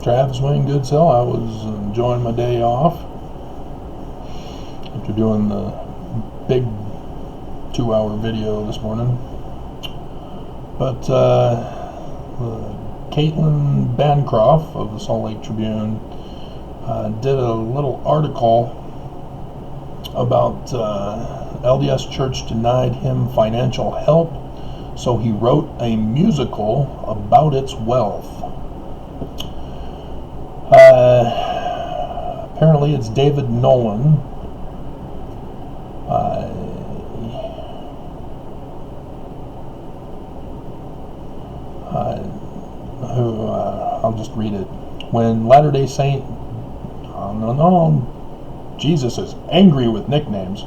Travis Wayne Goodsell. I was enjoying my day off after doing the big 2-hour video this morning. But Caitlin Bancroft of the Salt Lake Tribune did a little article about LDS Church denied him financial help, so he wrote a musical about its wealth. Apparently it's David Nolan. Who I'll just read it. When Latter-day Saint, Jesus is angry with nicknames.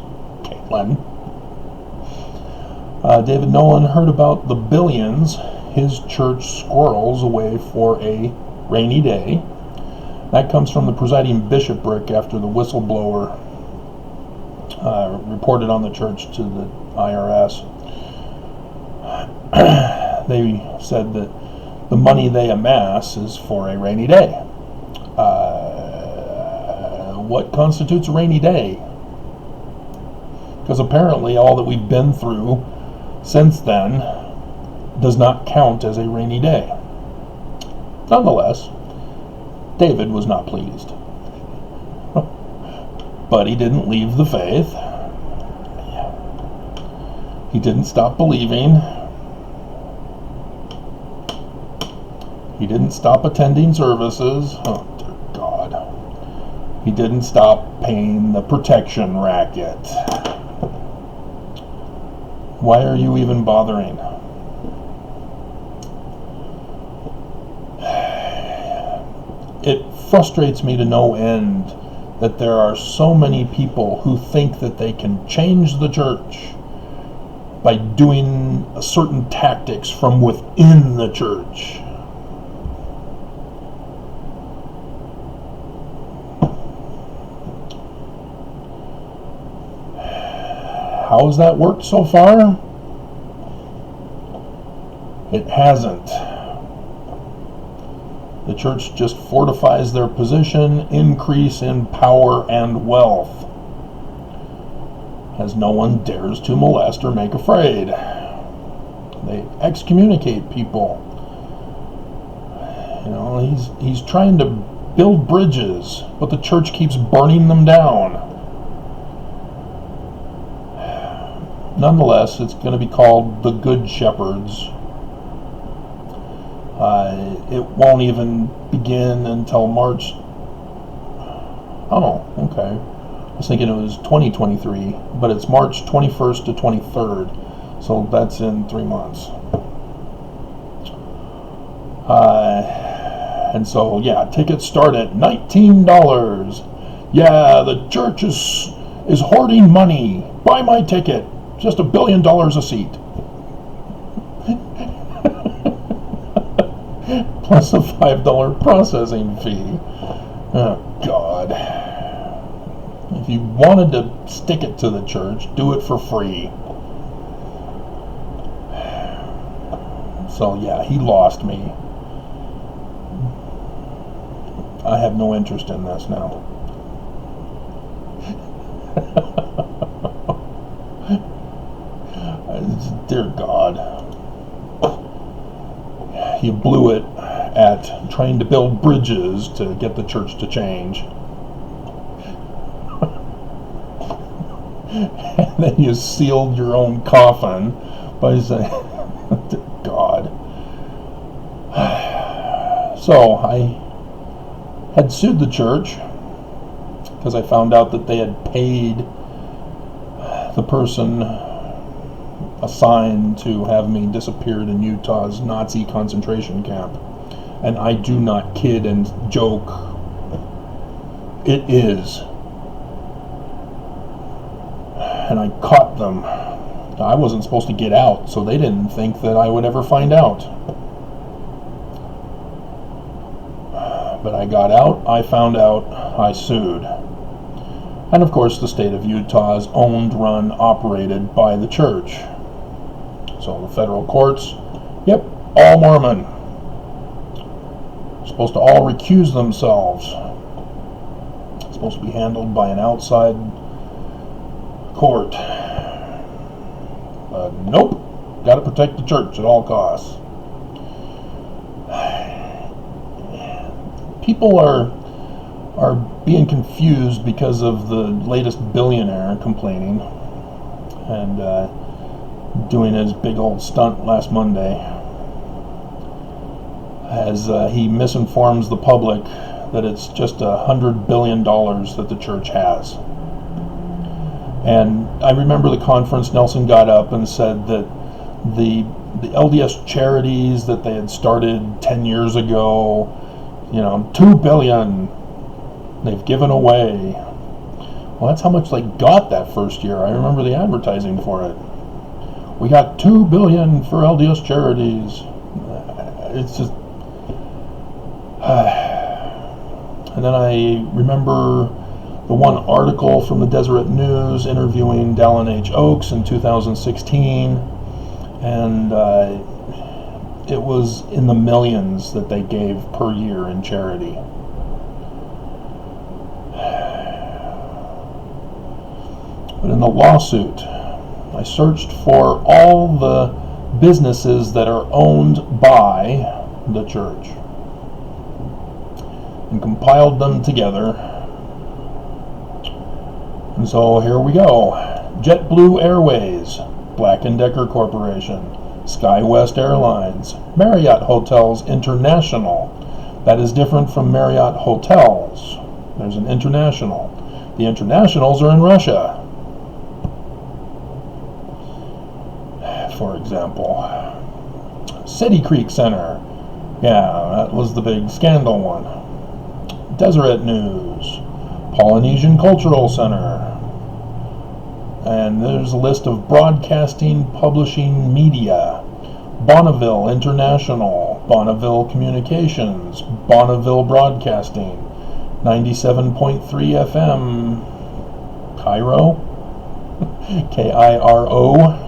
Caitlin. David Nolan heard about the billions his church squirrels away for a rainy day. That comes from the presiding bishopric after the whistleblower reported on the church to the IRS. They said that the money they amass is for a rainy day. What constitutes a rainy day? Because apparently all that we've been through since then does not count as a rainy day. Nonetheless, David was not pleased. But he didn't leave the faith. He didn't stop believing. He didn't stop attending services. Oh, dear God. He didn't stop paying the protection racket. Why are you even bothering? It frustrates me to no end that there are so many people who think that they can change the church by doing certain tactics from within the church. How has that worked so far? It hasn't. The church just fortifies their position, increase in power and wealth, as no one dares to molest or make afraid. They excommunicate people. You know, he's trying to build bridges, but the church keeps burning them down. Nonetheless, it's going to be called the Good Shepherds. It won't even begin until March. Oh, okay. I was thinking it was 2023, but it's March 21st to 23rd, so that's in 3 months. And so, yeah, tickets start at $19. Yeah, the church is hoarding money. Buy my ticket. Just $1 billion a seat. Plus a $5 processing fee. Oh, God. If you wanted to stick it to the church, do it for free. So, yeah, he lost me. I have no interest in this now. Dear God, you blew it at trying to build bridges to get the church to change. And then you sealed your own coffin by saying, God. So I had sued the church because I found out that they had paid the person assigned to have me disappeared in Utah's Nazi concentration camp. And I do not kid and joke. It is. And I caught them. I wasn't supposed to get out, so they didn't think that I would ever find out. But I got out, I found out, I sued. And of course the state of Utah is owned, run, operated by the church. So the federal courts, yep, all Mormon. supposed to all recuse themselves. It's supposed to be handled by an outside court. But nope, got to protect the church at all costs. People are being confused because of the latest billionaire complaining and doing his big old stunt last Monday, as he misinforms the public that it's just $100 billion that the church has. And I remember the conference, Nelson got up and said that the LDS charities that they had started 10 years ago, $2 billion they've given away. Well, that's how much they got that first year. I remember the advertising for it. We got $2 billion for LDS charities. It's just... And then I remember the one article from the Deseret News interviewing Dallin H. Oaks in 2016, and it was in the millions that they gave per year in charity. But in the lawsuit, I searched for all the businesses that are owned by the church and compiled them together. And so here we go. JetBlue Airways, Black & Decker Corporation, SkyWest Airlines, Marriott Hotels International. That is different from Marriott Hotels. There's an international. The internationals are in Russia, for example. City Creek Center. Yeah, that was the big scandal one. Deseret News, Polynesian Cultural Center. And there's a list of broadcasting, publishing media. Bonneville International, Bonneville Communications, Bonneville Broadcasting, 97.3 FM, Cairo, K-I-R-O,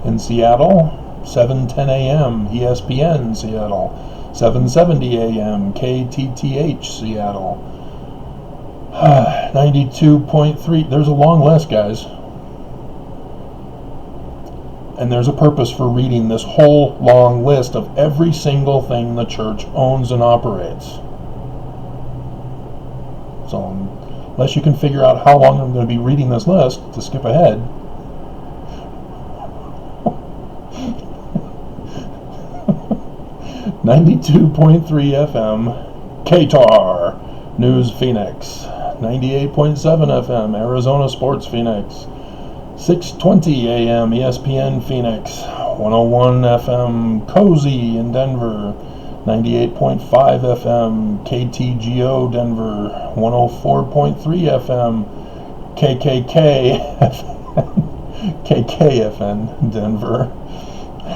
in Seattle, 7:10 a.m., ESPN Seattle, 7:70 a.m., KTTH Seattle, 92.3, there's a long list, guys. And there's a purpose for reading this whole long list of every single thing the church owns and operates. So, unless you can figure out how long I'm going to be reading this list, to skip ahead. .3 FM, KTAR, News Phoenix, 98.7 FM, Arizona Sports Phoenix, 6:20 a.m. ESPN Phoenix, 101 FM, Cozy in Denver, 98.5 FM, KTGO Denver, 104.3 FM, KKK KKFN Denver,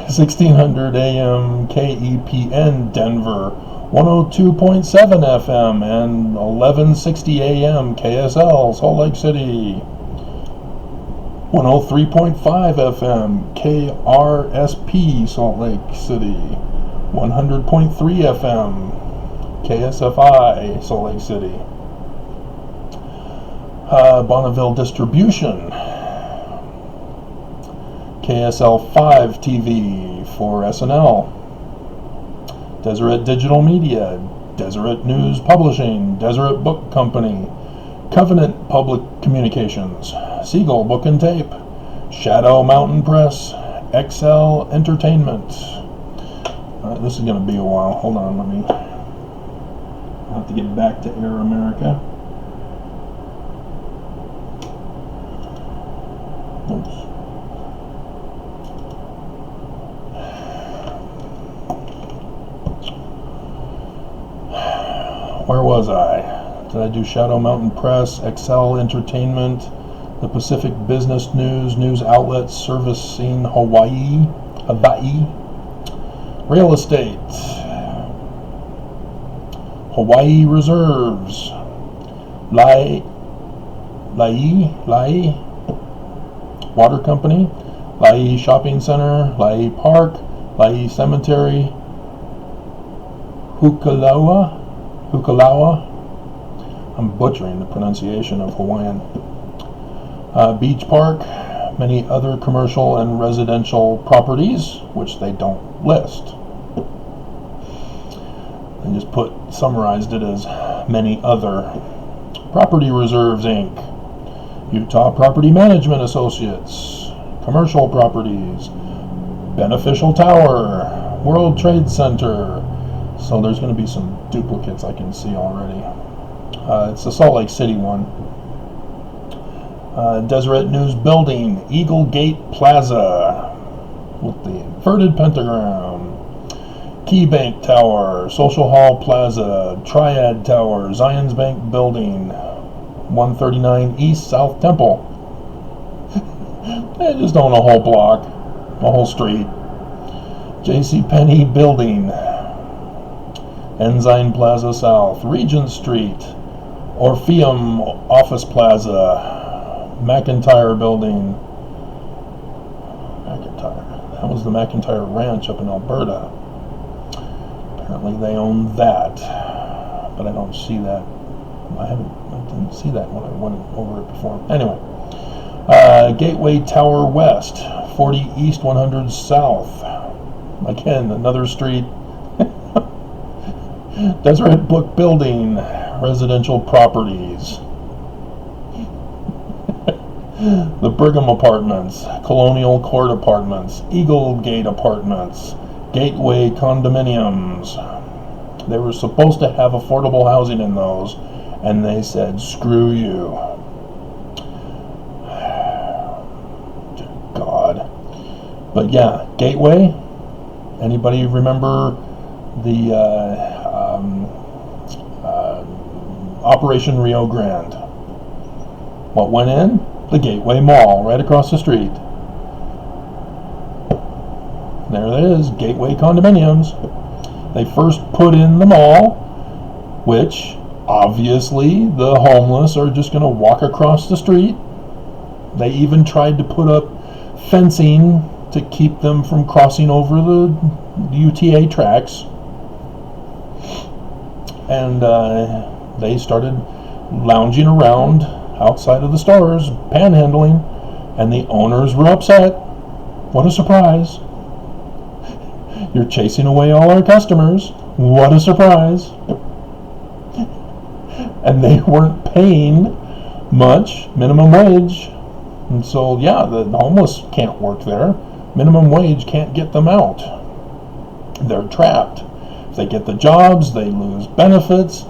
1600 AM KEPN Denver, 102.7 FM, and 1160 AM KSL Salt Lake City, 103.5 FM KRSP Salt Lake City, 100.3 FM KSFI Salt Lake City, Bonneville Distribution, KSL5 TV for SNL, Deseret Digital Media, Deseret News Publishing, Deseret Book Company, Covenant Public Communications, Siegel Book and Tape, Shadow Mountain Press, XL Entertainment. This is going to be a while. Hold on, I'll have to get back to Air America. Oops. Where was I? Did I do Shadow Mountain Press, XL Entertainment, the Pacific Business News outlets servicing Hawaii, Real Estate, Hawaii Reserves, Lai Water Company, Lai Shopping Center, Lai Park, Lai Cemetery, Hukalawa. I'm butchering the pronunciation of Hawaiian. Beach Park, many other commercial and residential properties, which they don't list. They just summarized it as many other. Property Reserves, Inc., Utah Property Management Associates, commercial properties, Beneficial Tower, World Trade Center. So there's going to be some duplicates I can see already. It's the Salt Lake City one. Deseret News Building, Eagle Gate Plaza with the inverted pentagram, Key Bank Tower, Social Hall Plaza, Triad Tower, Zions Bank Building, 139 East South Temple. They just own a whole block, a whole street. J.C. Penney Building, Ensign Plaza South, Regent Street, Orpheum Office Plaza, McIntyre Building. McIntyre. That was the McIntyre Ranch up in Alberta. Apparently they own that, but I don't see that. I didn't see that when I went over it before. Anyway, Gateway Tower West, 40 East, 100 South. Again, another street. Deseret Book Building, residential properties. The Brigham Apartments, Colonial Court Apartments, Eagle Gate Apartments, Gateway Condominiums. They were supposed to have affordable housing in those, and they said, screw you. God. But yeah, Gateway. Anybody remember the Operation Rio Grande? What went in? The Gateway Mall, right across the street. There it is, Gateway Condominiums. They first put in the mall, which obviously the homeless are just going to walk across the street. They even tried to put up fencing to keep them from crossing over the UTA tracks. And they started lounging around outside of the stores, panhandling, and the owners were upset. What a surprise. You're chasing away all our customers. What a surprise. And they weren't paying much, minimum wage. And so, yeah, the homeless can't work there. Minimum wage can't get them out. They're trapped. If they get the jobs, they lose benefits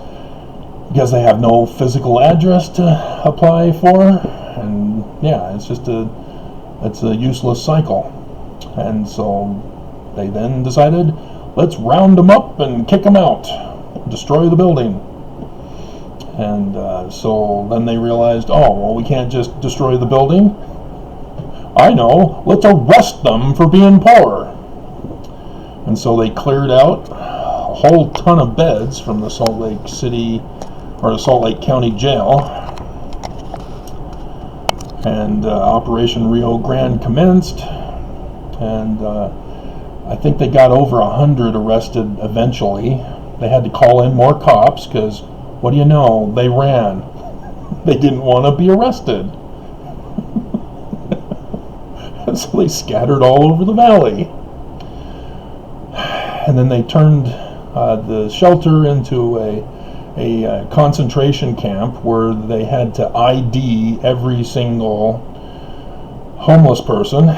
because they have no physical address to apply for. And yeah, it's a useless cycle. And so they then decided, let's round them up and kick them out, destroy the building. And so then they realized, oh, well, we can't just destroy the building. I know, let's arrest them for being poor. And so they cleared out a whole ton of beds from the Salt Lake City, or the Salt Lake County Jail. And Operation Rio Grande commenced. And I think they got over 100 arrested eventually. They had to call in more cops because, what do you know, they ran. They didn't want to be arrested. And so they scattered all over the valley. And then they turned the shelter into a concentration camp where they had to ID every single homeless person.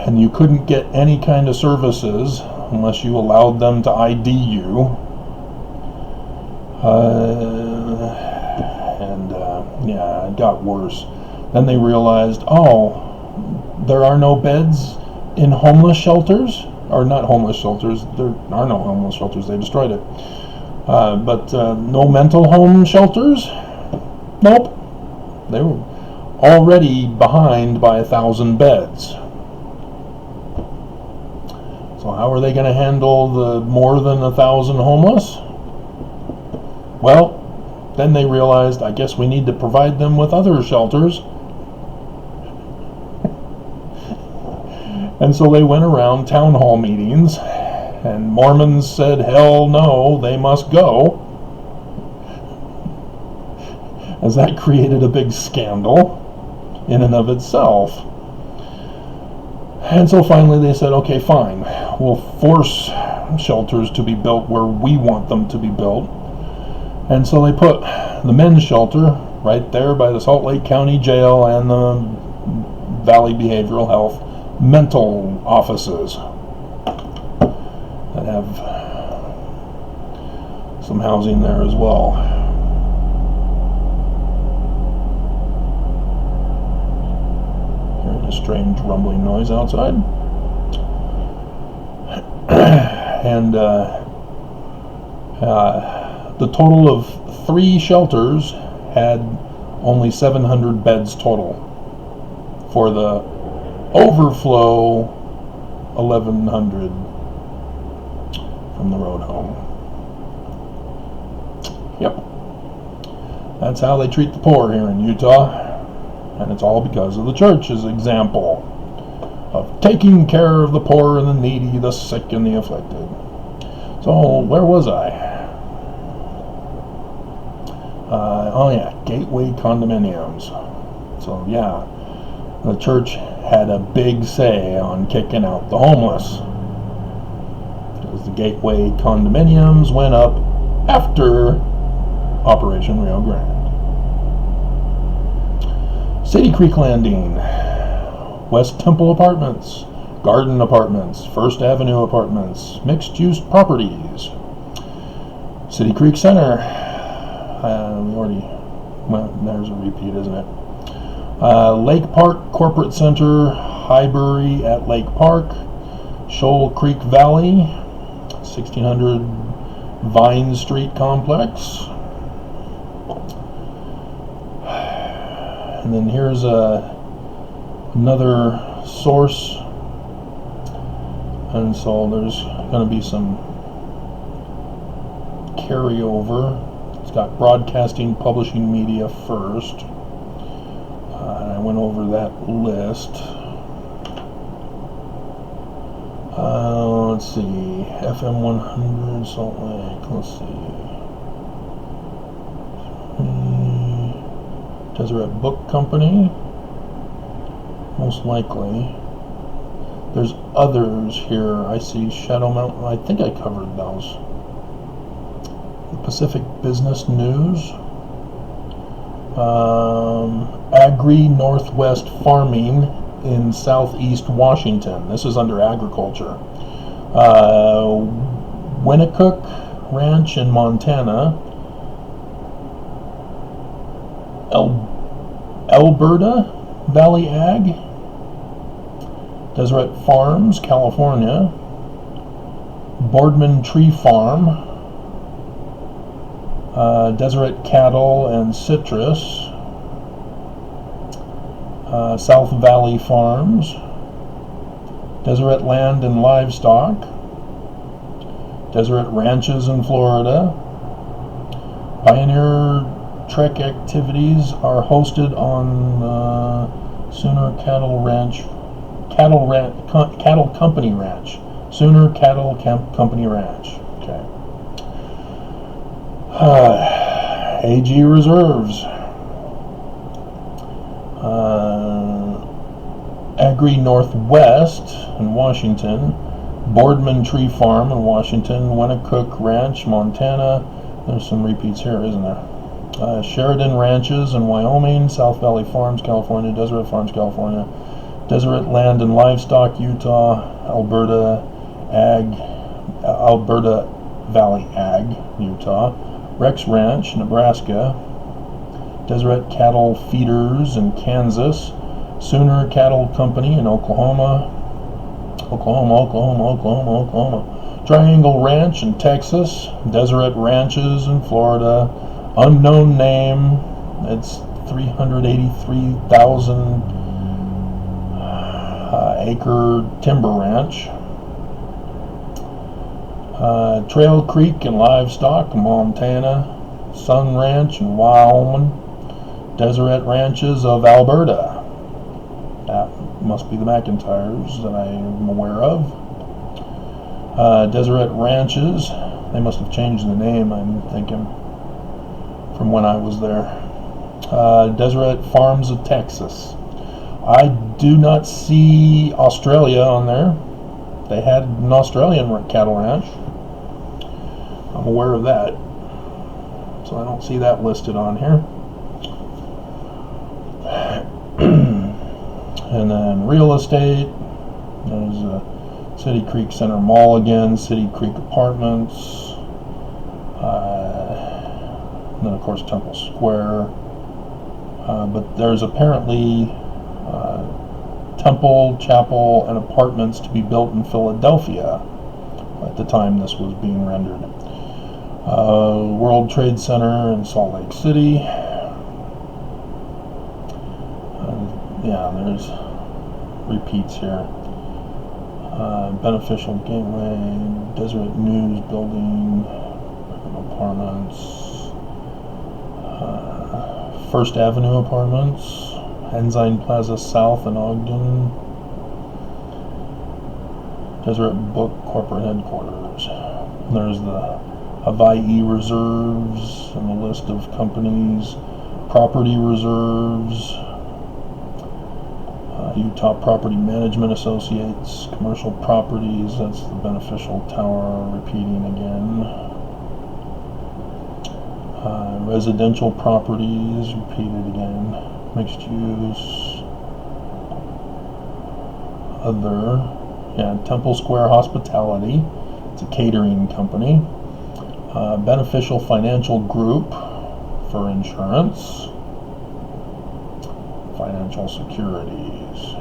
And you couldn't get any kind of services unless you allowed them to ID you. Yeah, it got worse. Then they realized, oh, there are no beds in homeless shelters. Or not homeless shelters, there are no homeless shelters, they destroyed it. But no mental home shelters? Nope. They were already behind by 1,000 beds. So how are they going to handle the more than 1,000 homeless? Well, then they realized, I guess we need to provide them with other shelters. And so they went around town hall meetings, and Mormons said, hell no, they must go. As that created a big scandal in and of itself. And so finally they said, okay, fine, we'll force shelters to be built where we want them to be built. And so they put the men's shelter right there by the Salt Lake County Jail and the Valley Behavioral Health mental offices that have some housing there as well. Hearing a strange rumbling noise outside. And the total of 3 shelters had only 700 beds total. For the overflow, 1,100 from the road home. Yep. That's how they treat the poor here in Utah. And it's all because of the church's example of taking care of the poor and the needy, the sick and the afflicted. So, where was I? Oh yeah, gateway condominiums. So yeah, the church had a big say on kicking out the homeless, because the gateway condominiums went up after Operation Rio Grande. City Creek Landing, West Temple Apartments, Garden Apartments, First Avenue Apartments, mixed-use properties. City Creek Center, there's a repeat, isn't it? Lake Park Corporate Center, Highbury at Lake Park, Shoal Creek Valley, 1600 Vine Street Complex. And then here's another source. And so there's going to be some carryover. It's got broadcasting, publishing media first. And I went over that list. Let's see. FM 100 Salt Lake. Let's see. Deseret Book Company. Most likely. There's others here. I see Shadow Mountain. I think I covered those. The Pacific Business News. Agri Northwest Farming in Southeast Washington. This is under agriculture. Winnecook Ranch in Montana. Alberta Valley Ag. Deseret Farms, California. Boardman Tree Farm. Deseret Cattle and Citrus. South Valley Farms. Deseret Land and Livestock. Deseret Ranches in Florida. Pioneer Trek activities are hosted on Sooner Cattle Company Ranch. Sooner Cattle Company Ranch. Okay. AG Reserves. Agri Northwest in Washington. Boardman Tree Farm in Washington. Winnecook Ranch, Montana. There's some repeats here, isn't there? Sheridan Ranches in Wyoming. South Valley Farms, California. Deseret Farms, California. Deseret Land and Livestock, Utah. Alberta Valley Ag, Utah. Rex Ranch, Nebraska. Deseret Cattle Feeders in Kansas. Sooner Cattle Company in Oklahoma. Oklahoma. Triangle Ranch in Texas. Deseret Ranches in Florida. Unknown name. It's 383,000 acre timber ranch. Trail Creek and Livestock, Montana. Sun Ranch in Wyoming. Deseret Ranches of Alberta. must be the McIntyres that I am aware of. Deseret Ranches, they must have changed the name, I'm thinking, from when I was there. Deseret Farms of Texas. I do not see Australia on there. They had an Australian cattle ranch. I'm aware of that. So I don't see that listed on here. And then real estate. There's City Creek Center Mall again, City Creek Apartments. And then of course Temple Square. But there's apparently temple, chapel, and apartments to be built in Philadelphia at the time this was being rendered. World Trade Center in Salt Lake City. Yeah, there's repeats here. Beneficial Gateway, Deseret News Building, apartments, First Avenue Apartments, Ensign Plaza South in Ogden, Deseret Book Corporate Headquarters. There's the Hawaii Reserves and the list of companies, Property Reserves, Utah Property Management Associates, Commercial Properties, that's the Beneficial Tower, repeating again. Residential Properties, repeated again. Mixed use. Other, yeah, Temple Square Hospitality, it's a catering company. Beneficial Financial Group for insurance. Financial Securities.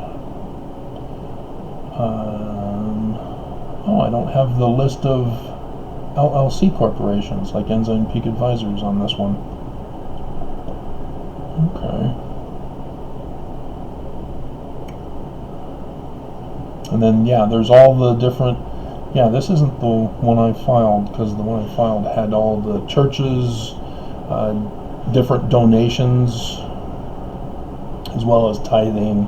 I don't have the list of LLC corporations like Ensign Peak Advisors on this one. Okay. And then, yeah, there's all the different... Yeah, this isn't the one I filed, because the one I filed had all the churches, different donations, as well as tithing,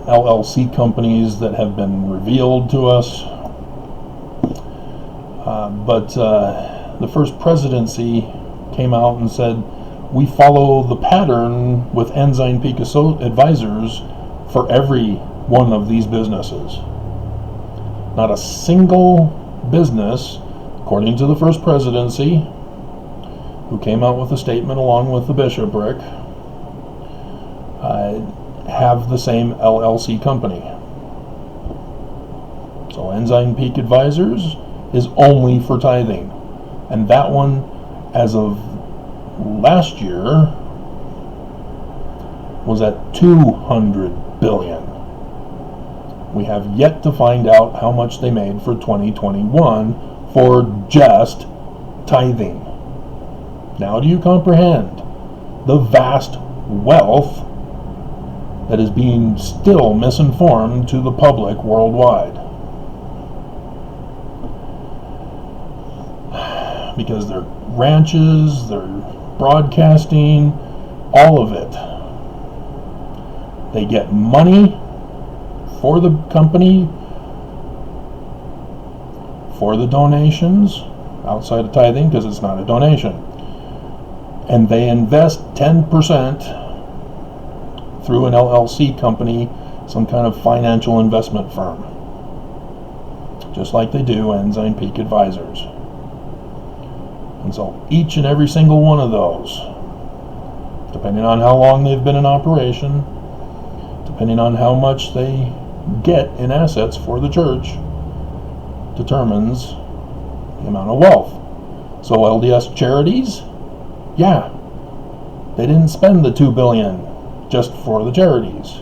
LLC companies that have been revealed to us. But the first presidency came out and said, we follow the pattern with Ensign Peak Advisors for every one of these businesses. Not a single business, according to the first presidency, who came out with a statement along with the bishopric, have the same LLC company. So Ensign Peak Advisors is only for tithing, and that one, as of last year, was at $200 billion. We have yet to find out how much they made for 2021 for just tithing. Now do you comprehend the vast wealth that is being still misinformed to the public worldwide? Because their ranches, their broadcasting, all of it. They get money for the company, for the donations, outside of tithing, because it's not a donation. And they invest 10% through an LLC company, some kind of financial investment firm. Just like they do Ensign Peak Advisors. And so each and every single one of those, depending on how long they've been in operation, depending on how much they get in assets for the church, determines the amount of wealth. So LDS charities, yeah, they didn't spend the $2 billion just for the charities.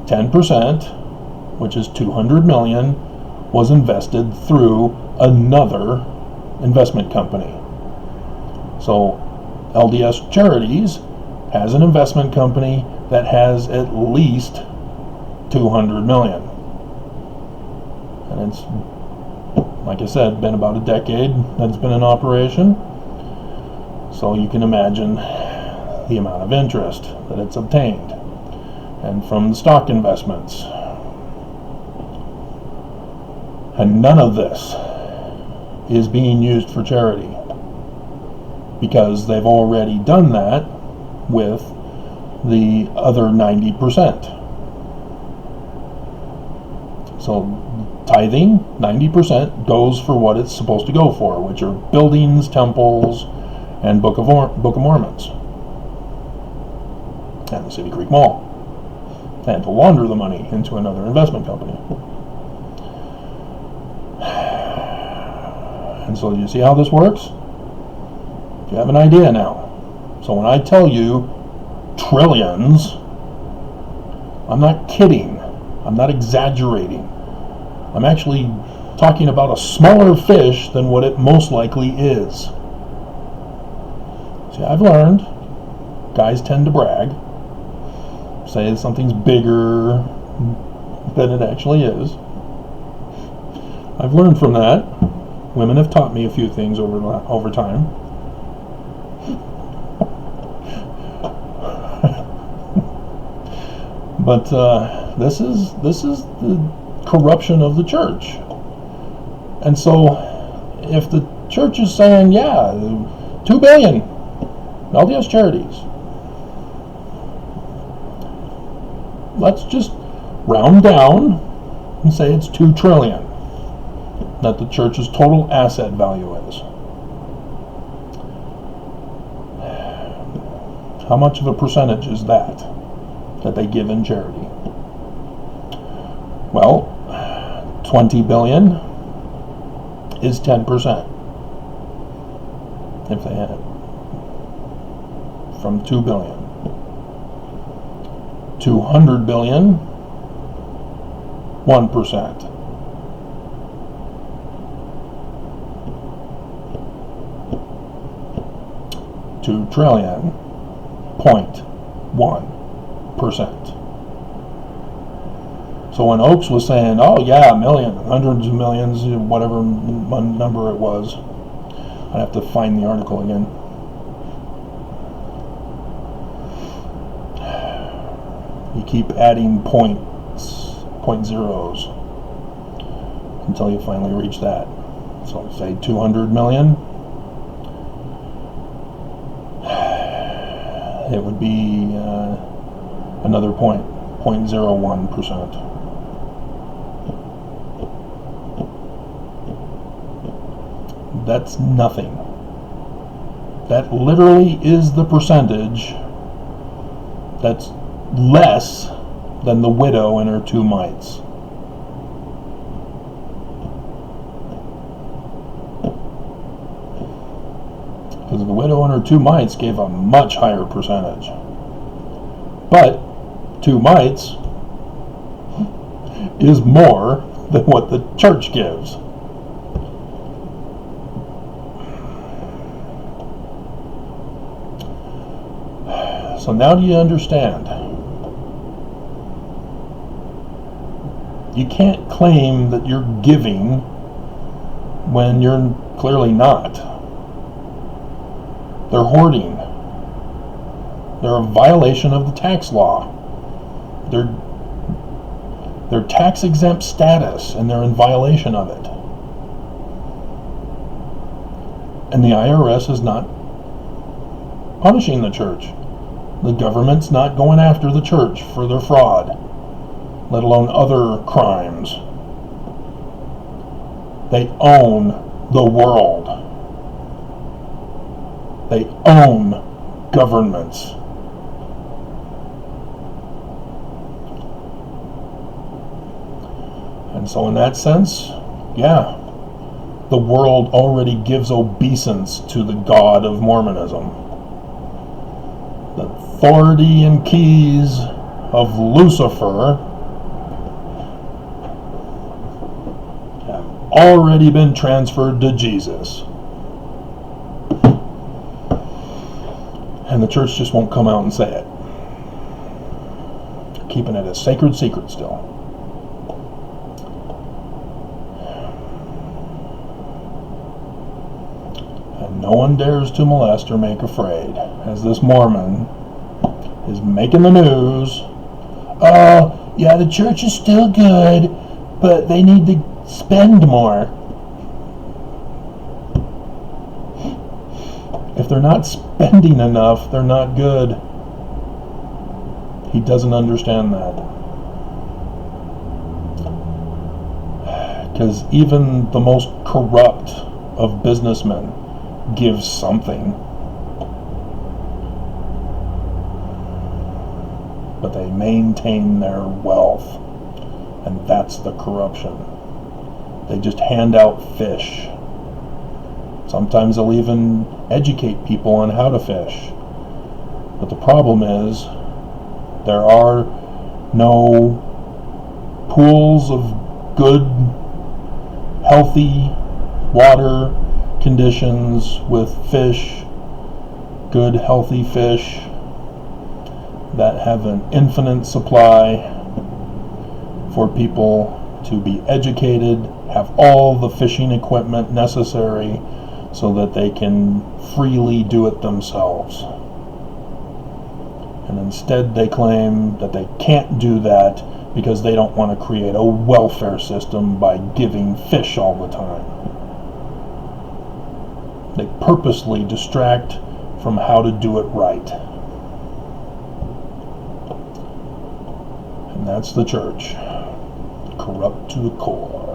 10%, which is $200 million, was invested through another investment company. So LDS Charities has an investment company that has at least $200 million. And it's, like I said, been about a decade that it's been in operation. So you can imagine the amount of interest that it's obtained. and from the stock investments. And none of this is being used for charity, because they've already done that with the other 90%. So tithing, 90%, goes for what it's supposed to go for, which are buildings, temples, and Book of Mormons, and the City Creek Mall, and to launder the money into another investment company. And so you see how this works? You have an idea now. So when I tell you trillions, I'm not kidding. I'm not exaggerating. I'm actually talking about a smaller fish than what it most likely is. See, I've learned guys tend to brag, say something's bigger than it actually is. I've learned from that. Women have taught me a few things over time. But this is the corruption of the church. And so if the church is saying, yeah, 2 billion LDS charities, let's just round down and say it's 2 trillion that the church's total asset value is. How much of a percentage is that they give in charity? Well, 20 billion is 10%. If they had it from 2 billion. 200 billion, 1%. 2 trillion, 0.1%. So when Oakes was saying, oh yeah, a million, hundreds of millions, whatever number it was, I'd have to find the article again. You keep adding point zeros until you finally reach that. So say 200 million. It would be another 0.01%. That's nothing. That literally is the percentage that's less than the widow and her 2 mites. Because the widow and her 2 mites gave a much higher percentage. But 2 mites is more than what the church gives. So now do you understand? You can't claim that you're giving when you're clearly not. They're hoarding. They're a violation of the tax law. They're tax-exempt status, and they're in violation of it. And the IRS is not punishing the church. The government's not going after the church for their fraud, let alone other crimes. They own the world. They own governments. And so in that sense, yeah, the world already gives obeisance to the God of Mormonism. The authority and keys of Lucifer have already been transferred to Jesus. And the church just won't come out and say it. Keeping it a sacred secret still. And no one dares to molest or make afraid, as this Mormon is making the news Oh, yeah, the church is still good, but they need to spend more. If they're not spending enough, they're not good. He doesn't understand that. Because even the most corrupt of businessmen gives something. But they maintain their wealth. And that's the corruption. They just hand out fish. Sometimes they'll even educate people on how to fish. But the problem is, there are no pools of good, healthy water conditions with fish, good, healthy fish that have an infinite supply for people to be educated, have all the fishing equipment necessary so that they can freely do it themselves. And instead they claim that they can't do that because they don't want to create a welfare system by giving fish all the time. They purposely distract from how to do it right. And that's the church. Corrupt to the core.